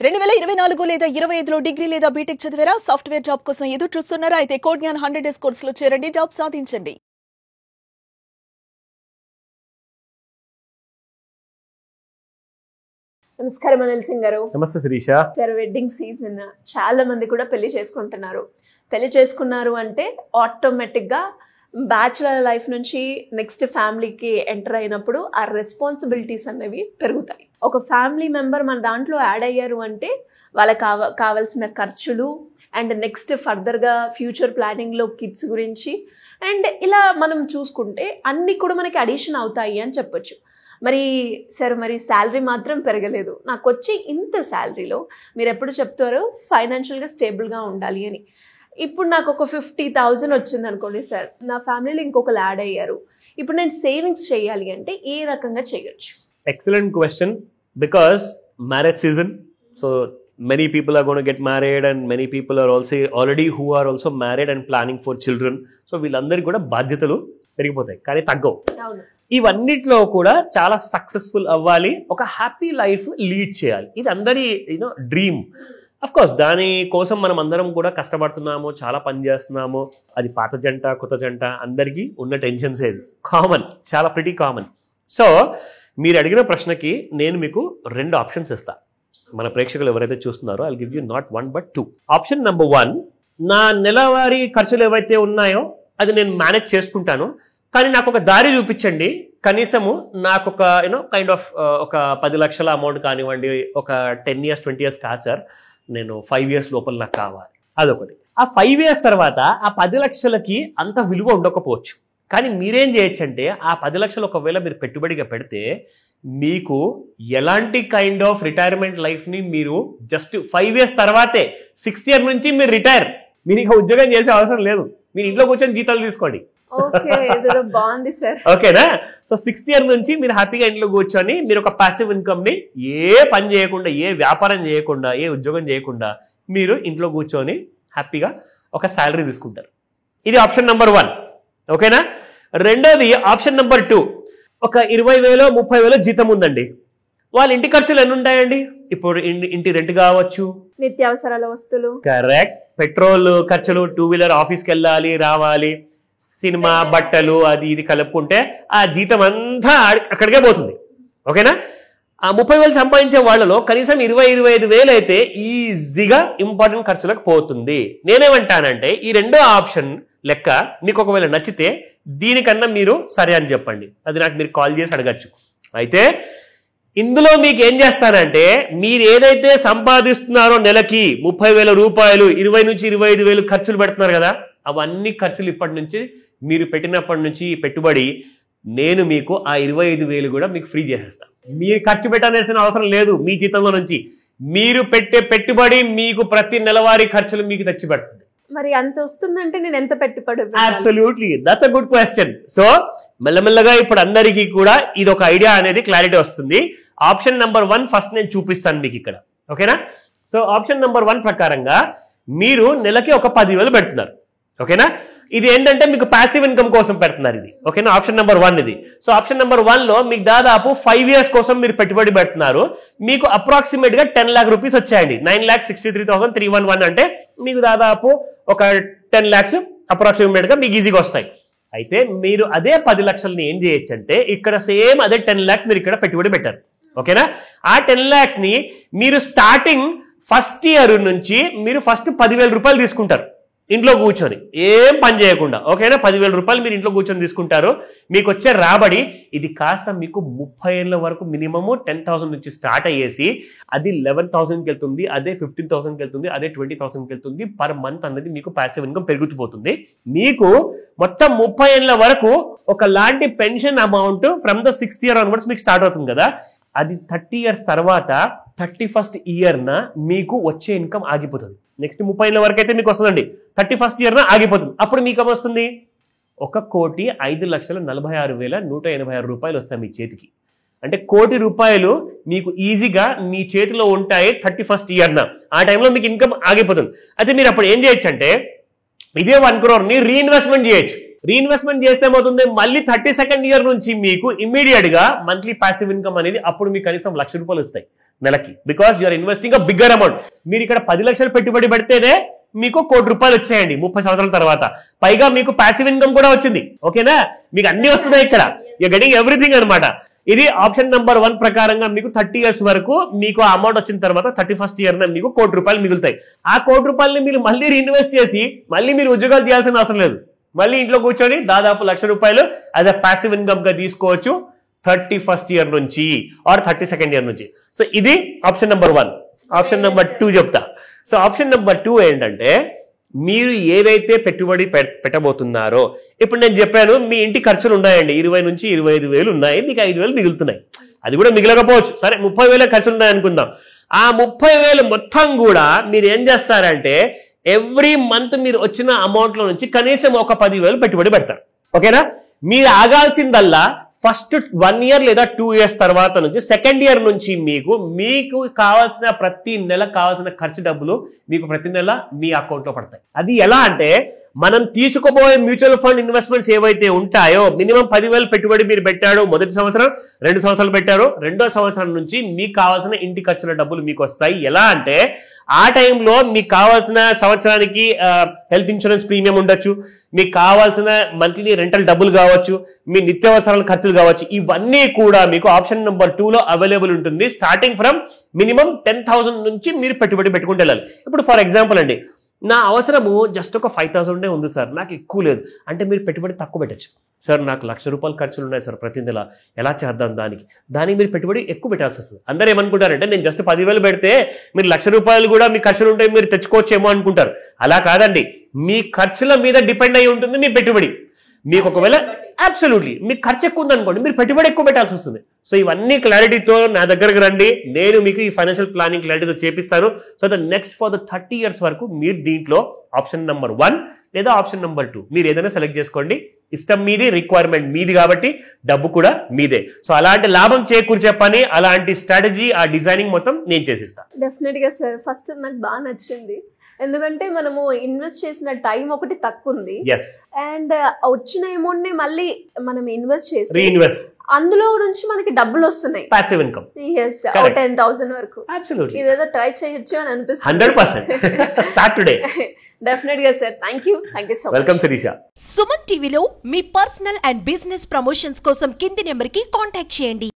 2024 లేదా 25లో డిగ్రీ లేదా బీటెక్ చదివారా? సాఫ్ట్వేర్ జాబ్ కోసం ఎదురు చూస్తున్నారా? అయితే కోడ్ జ్ఞాన్ 100 డేస్ కోర్సులో చేరండి, జాబ్ సాధించండి. నమస్కారం అనిల్ సింగ్ గారు. నమస్తే శిరీష. సార్, వెడ్డింగ్ సీజన్, చాలా మంది కూడా పెళ్లి చేసుకుంటున్నారు. పెళ్లి చేసుకున్నారు అంటే ఆటోమేటిక్గా బ్యాచులర్ లైఫ్ నుంచి నెక్స్ట్ ఫ్యామిలీకి ఎంటర్ అయినప్పుడు ఆ రెస్పాన్సిబిలిటీస్ అనేవి పెరుగుతాయి. ఒక ఫ్యామిలీ మెంబర్ మన దాంట్లో యాడ్ అయ్యారు అంటే వాళ్ళకి కావాల్సిన ఖర్చులు అండ్ నెక్స్ట్ ఫర్దర్గా ఫ్యూచర్ ప్లానింగ్లో కిడ్స్ గురించి అండ్ ఇలా మనం చూసుకుంటే అన్నీ కూడా మనకి అడిషన్ అవుతాయి అని చెప్పొచ్చు. మరి సార్, మరి శాలరీ మాత్రం పెరగలేదు. నాకు వచ్చి ఇంత శాలరీలో మీరు ఎప్పుడు చెప్తారో ఫైనాన్షియల్గా స్టేబుల్గా ఉండాలి అని. ఇప్పుడు నాకు ఒక 50,000 వచ్చింది అనుకోండి సార్, నా ఫ్యామిలీలో ఇంకొకరు యాడ్ అయ్యారు. ఇప్పుడు నేను సేవింగ్స్ చేయాలి అంటే ఏ రకంగా చేయొచ్చు? Excellent question. Because marriage season, so many people are going to get married and many people are also already who are also married and planning for children. So వీళ్ళందరికీ కూడా బాధ్యతలు పెరిగిపోతాయి, కానీ తగ్గవు. అవును. ఇవన్నిట్లో కూడా చాలా సక్సెస్ఫుల్ అవ్వాలి, ఒక హ్యాపీ లైఫ్ లీడ్ చేయాలి. ఇది అందరి డ్రీమ్. అఫ్ కోర్స్ దాని కోసం మనం అందరం కూడా కష్టపడుతున్నాము, చాలా పని చేస్తున్నాము. అది పాత జంట కొత్త జంట అందరికీ ఉన్న టెన్షన్స్ ఏది కామన్, చాలా ప్రిటీ కామన్. సో మీరు అడిగిన ప్రశ్నకి నేను మీకు 2 ఆప్షన్స్ ఇస్తాను. మన ప్రేక్షకులు ఎవరైతే చూస్తున్నారో I'll give you not 1 but 2. Option number 1, నా నెలవారీ ఖర్చులు ఏవైతే ఉన్నాయో అది నేను మేనేజ్ చేసుకుంటాను, కానీ నాకు ఒక దారి చూపించండి. కనీసము నాకు ఒక కైండ్ ఆఫ్ ఒక 10 లక్షల అమౌంట్ కానివ్వండి, ఒక 10 years 20 years కాదు సార్, నేను 5 years లోపల నాకు కావాలి. అదొకటి. ఆ 5 years తర్వాత ఆ 10 లక్షలకి అంత విలువ ఉండకపోవచ్చు, కానీ మీరేం చేయొచ్చు అంటే ఆ 10 లక్షలు ఒకవేళ మీరు పెట్టుబడిగా పెడితే మీకు ఎలాంటి కైండ్ ఆఫ్ రిటైర్మెంట్ లైఫ్ని మీరు జస్ట్ 5 years తర్వాతే 6th year నుంచి మీరు రిటైర్, మీరు ఇక ఉద్యోగం చేసే అవసరం లేదు, మీరు ఇంట్లో కూర్చొని జీతాలు తీసుకోండి. బాగుంది సార్. ఓకేనా? సో 6th year నుంచి మీరు హ్యాపీగా ఇంట్లో కూర్చొని మీరు ఒక పాసివ్ ఇన్కమ్ ని ఏ పని చేయకుండా, ఏ వ్యాపారం చేయకుండా, ఏ ఉద్యోగం చేయకుండా మీరు ఇంట్లో కూర్చొని హ్యాపీగా ఒక శాలరీ తీసుకుంటారు. ఇది ఆప్షన్ నెంబర్ 1. ఓకేనా? రెండోది ఆప్షన్ నెంబర్ 2. ఒక 20,000 30,000 జీతం ఉందండి, వాళ్ళ ఇంటి ఖర్చులు ఎన్ని ఉంటాయండి? ఇప్పుడు ఇంటి రెంట్ కావచ్చు, నిత్యావసరాల వస్తువులు, కరెక్ట్, పెట్రోల్ ఖర్చులు, 2-wheeler ఆఫీస్కి వెళ్ళాలి రావాలి, సినిమా, బట్టలు, అది ఇది కలుపుకుంటే ఆ జీతం అంతా అక్కడికే పోతుంది. ఓకేనా? ఆ 30,000 సంపాదించే వాళ్ళలో కనీసం 20-25,000 అయితే ఈజీగా ఇంపార్టెంట్ ఖర్చులకు పోతుంది. నేనేమంటానంటే ఈ 2వ ఆప్షన్ లెక్క మీకు ఒకవేళ నచ్చితే దీనికన్నా మీరు సరే అని చెప్పండి, అది నాకు మీరు కాల్ చేసి అడగచ్చు. అయితే ఇందులో మీకు ఏం చేస్తానంటే మీరు ఏదైతే సంపాదిస్తున్నారో నెలకి 30,000 రూపాయలు, 20 నుంచి 25,000 ఖర్చులు పెడుతున్నారు కదా, అవన్నీ ఖర్చులు ఇప్పటి నుంచి మీరు పెట్టినప్పటి నుంచి పెట్టుబడి నేను మీకు ఆ 25,000 కూడా మీకు ఫ్రీ చేసేస్తాను. మీరు ఖర్చు పెట్టాల్సిన అవసరం లేదు. మీ జీతంలో నుంచి మీరు పెట్టే పెట్టుబడి మీకు ప్రతి నెలవారీ ఖర్చులు మీకు తెచ్చి పెడుతుంది. మరి అంత వస్తుందంటే నేను ఎంత పెట్టుబడి? Absolutely, that's a good question. So మెల్లమెల్లగా ఇప్పుడు అందరికీ కూడా ఇది ఒక ఐడియా అనేది క్లారిటీ వస్తుంది. ఆప్షన్ నెంబర్ 1 ఫస్ట్ నేను చూపిస్తాను మీకు ఇక్కడ. ఓకేనా? సో ఆప్షన్ నెంబర్ 1 ప్రకారంగా మీరు నెలకి ఒక 10,000 పెడుతున్నారు. ఓకేనా? ఇది ఏంటంటే మీకు ప్యాసివ్ ఇన్కమ్ కోసం పెడుతున్నారు ఇది. ఓకేనా? ఆప్షన్ నెంబర్ 1 ఇది. సో ఆప్షన్ నెంబర్ 1లో మీకు దాదాపు 5 years కోసం మీరు పెట్టుబడి పెడుతున్నారు. మీకు అప్రాక్సిమేట్ గా 10 lakh రూపీస్ వచ్చాయండి. 9,63,311 అంటే మీకు దాదాపు ఒక 10 lakhs అప్రాక్సిమేట్ గా మీకు ఈజీగా వస్తాయి. అయితే మీరు అదే 10 లక్షలని ఏం చేయొచ్చు అంటే ఇక్కడ సేమ్ అదే 10 lakhs మీరు ఇక్కడ పెట్టుబడి పెట్టారు. ఓకేనా? ఆ 10 lakhs ని మీరు స్టార్టింగ్ ఫస్ట్ ఇయర్ నుంచి మీరు ఫస్ట్ 10,000 రూపాయలు తీసుకుంటారు ఇంట్లో కూర్చొని, ఏం పని చేయకుండా. ఓకేనా? 10,000 రూపాయలు మీరు ఇంట్లో కూర్చొని తీసుకుంటారు. మీకు వచ్చే రాబడి ఇది కాస్త మీకు 30 ఏళ్ళ వరకు మినిమము 10,000 నుంచి స్టార్ట్ అయ్యేసి అది 11,000కి వెళ్తుంది, అదే 15,000కి వెళ్తుంది, అదే 20,000కి వెళ్తుంది. పర్ మంత్ అనేది మీకు ప్యాసివ్ ఇన్కమ్ పెరుగుతుపోతుంది. మీకు మొత్తం 30 ఏళ్ళ వరకు ఒకలాంటి pension amount from the 6th year onwards మీకు స్టార్ట్ అవుతుంది కదా, అది 30 years తర్వాత 31st year మీకు వచ్చే ఇన్కమ్ ఆగిపోతుంది. నెక్స్ట్ 30 ఏళ్ళ వరకు అయితే మీకు వస్తుందండి, 31st year ఆగిపోతుంది. అప్పుడు మీకు ఏమొస్తుంది? 1,05,46,186 రూపాయలు వస్తాయి మీ చేతికి. అంటే 1 కోటి రూపాయలు మీకు ఈజీగా మీ చేతిలో ఉంటాయి 31st year. ఆ టైంలో మీకు ఇన్కమ్ ఆగిపోతుంది. అయితే మీరు అప్పుడు ఏం చేయొచ్చు అంటే ఇదే 1 crore రీఇన్వెస్ట్మెంట్ చేయొచ్చు. రీఇన్వెస్ట్మెంట్ చేస్తే ఏమవుతుంది, మళ్ళీ 32nd year నుంచి మీకు ఇమ్మీడియట్ గా మంత్లీ ప్యాసివ్ ఇన్కమ్ అనేది అప్పుడు మీకు కనీసం 1,00,000 రూపాయలు వస్తాయి. నెలకి, because you're investing a bigger amount. మీరు ఇక్కడ 10 లక్షలు పెట్టుబడి పెడితేనే మీకు ₹1,00,00,000 వచ్చాయండి 30 సంవత్సరాల తర్వాత. పైగా మీకు ప్యాసివ్ ఇన్కమ్ కూడా వచ్చింది. ఓకేనా, మీకు అన్ని వస్తున్నాయి ఇక్కడ, యూఆర్ గెటింగ్ ఎవ్రీథింగ్ అనమాట. ఇది ఆప్షన్ నెంబర్ 1 ప్రకారంగా మీకు 30 years వరకు మీకు ఆ అమౌంట్ వచ్చిన తర్వాత 31st year మీకు ₹1,00,00,000 మిగులుతాయి. ఆ ₹1,00,00,000 మీరు మళ్ళీ రీఇన్వెస్ట్ చేసి మళ్ళీ మీరు ఉద్యోగాలు చేయాల్సిన అవసరం లేదు. మళ్ళీ ఇంట్లో కూర్చొని దాదాపు ₹1,00,000 యాజ్ అ ప్యాసివ్ ఇన్కమ్ గా తీసుకోవచ్చు 31st year నుంచి ఆర్ 32nd year నుంచి. సో ఇది ఆప్షన్ నెంబర్ 1. ఆప్షన్ నెంబర్ 2 చెప్తా. సో ఆప్షన్ నెంబర్ 2 ఏంటంటే, మీరు ఏదైతే పెట్టుబడి పెట్టబోతున్నారో, ఇప్పుడు నేను చెప్పాను మీ ఇంటి ఖర్చులు ఉన్నాయండి 20 నుంచి 25,000 ఉన్నాయి, మీకు 5,000 మిగులుతున్నాయి. అది కూడా మిగలకపోవచ్చు, సరే 30,000 ఖర్చులు ఉన్నాయి అనుకుందాం. ఆ 30,000 మొత్తం కూడా మీరు ఏం చేస్తారంటే ఎవ్రీ మంత్ మీరు వచ్చిన అమౌంట్ లో నుంచి కనీసం ఒక 10,000 పెట్టుబడి పెడతారు. ఓకేనా, మీరు ఆగాల్సిందల్లా ఫస్ట్ 1 year లేదా 2 years తర్వాత నుంచి సెకండ్ ఇయర్ నుంచి మీకు కావాల్సిన ప్రతి నెల కావాల్సిన ఖర్చు డబ్బులు మీకు ప్రతి నెల మీ అకౌంట్ లో పడతాయి. అది ఎలా అంటే, మనం తీసుకోబోయే మ్యూచువల్ ఫండ్ ఇన్వెస్ట్మెంట్స్ ఏవైతే ఉంటాయో మినిమం 10,000 పెట్టుబడి మీరు పెట్టాడు మొదటి సంవత్సరం, 2 సంవత్సరాలు పెట్టారు, 2వ సంవత్సరం నుంచి మీకు కావాల్సిన ఇంటి ఖర్చుల డబ్బులు మీకు వస్తాయి. ఎలా అంటే, ఆ టైంలో మీకు కావాల్సిన సంవత్సరానికి హెల్త్ ఇన్సూరెన్స్ ప్రీమియం ఉండొచ్చు, మీకు కావాల్సిన మంత్లీ రెంటల్ డబ్బులు కావచ్చు, మీ నిత్యావసరాల ఖర్చులు కావచ్చు, ఇవన్నీ కూడా మీకు ఆప్షన్ నెంబర్ 2లో అవైలబుల్ ఉంటుంది. స్టార్టింగ్ ఫ్రమ్ మినిమం 10,000 నుంచి మీరు పెట్టుబడి పెట్టుకుంటూ వెళ్ళాలి. ఇప్పుడు ఫర్ ఎగ్జాంపుల్ అండి, నా అవసరము జస్ట్ ఒక 5,000 ఉంది సార్, నాకు ఎక్కువ లేదు అంటే మీరు పెట్టుబడి తక్కువ పెట్టచ్చు. సార్ నాకు ₹1,00,000 ఖర్చులు ఉన్నాయి సార్ ప్రతి నెల, ఎలా చేద్దాం, దానికి మీరు పెట్టుబడి ఎక్కువ పెట్టాల్సి వస్తుంది. అందరూ ఏమనుకుంటారంటే, నేను జస్ట్ 10,000 పెడితే మీరు ₹1,00,000 కూడా మీ ఖర్చులు ఉంటాయి, మీరు తెచ్చుకోవచ్చేమో అనుకుంటారు. అలా కాదండి, మీ ఖర్చుల మీద డిపెండ్ అయి ఉంటుంది మీ పెట్టుబడి. మీకు ఒకవేళ అబ్సల్యూట్లీ మీకు ఖర్చు ఎక్కువ ఉందనుకోండి, మీరు పెట్టుబడి ఎక్కువ పెట్టాల్సి వస్తుంది. సో ఇవన్నీ క్లారిటీతో నా దగ్గరకు రండి, నేను మీకు ఈ ఫైనాన్షియల్ ప్లానింగ్ క్లారిటీతో చేపిస్తాను. So the next for the 30 years వరకు మీరు దీంట్లో ఆప్షన్ నెంబర్ 1 లేదా ఆప్షన్ నెంబర్ 2 మీరు ఏదైనా సెలెక్ట్ చేసుకోండి. ఇష్టం మీది, రిక్వైర్మెంట్ మీది కాబట్టి డబ్బు కూడా మీదే. సో అలాంటి లాభం చేకూర్చే పని, అలాంటి స్ట్రాటజీ, ఆ డిజైనింగ్ మొత్తం నేను చేసిస్తాను. డెఫినెట్ గా సార్, ఫస్ట్ నాకు బాగా నచ్చింది. ఎందుకంటే మనము ఇన్వెస్ట్ చేసిన టైం ఒకటి తక్కువ ఉంది, అండ్ వచ్చిన అమౌంట్ ని మళ్ళీ మనం ఇన్వెస్ట్ చేసి రీఇన్వెస్ట్, అందులో నుంచి మనకి డబ్బులు వస్తున్నాయి, పాసివ్ ఇన్కమ్. 10,000 వరకు. ఇదేదో ట్రై చేయొచ్చు అని అనిపిస్తుంది. 100% స్టార్ట్ టుడే. డెఫినెట్ గా sir, thank you so much. Welcome Shirisha. Suman టీవీలో మీ పర్సనల్ అండ్ బిజినెస్ ప్రమోషన్స్ కోసం కింది నెంబర్ కి కాంటాక్ట్ చేయండి.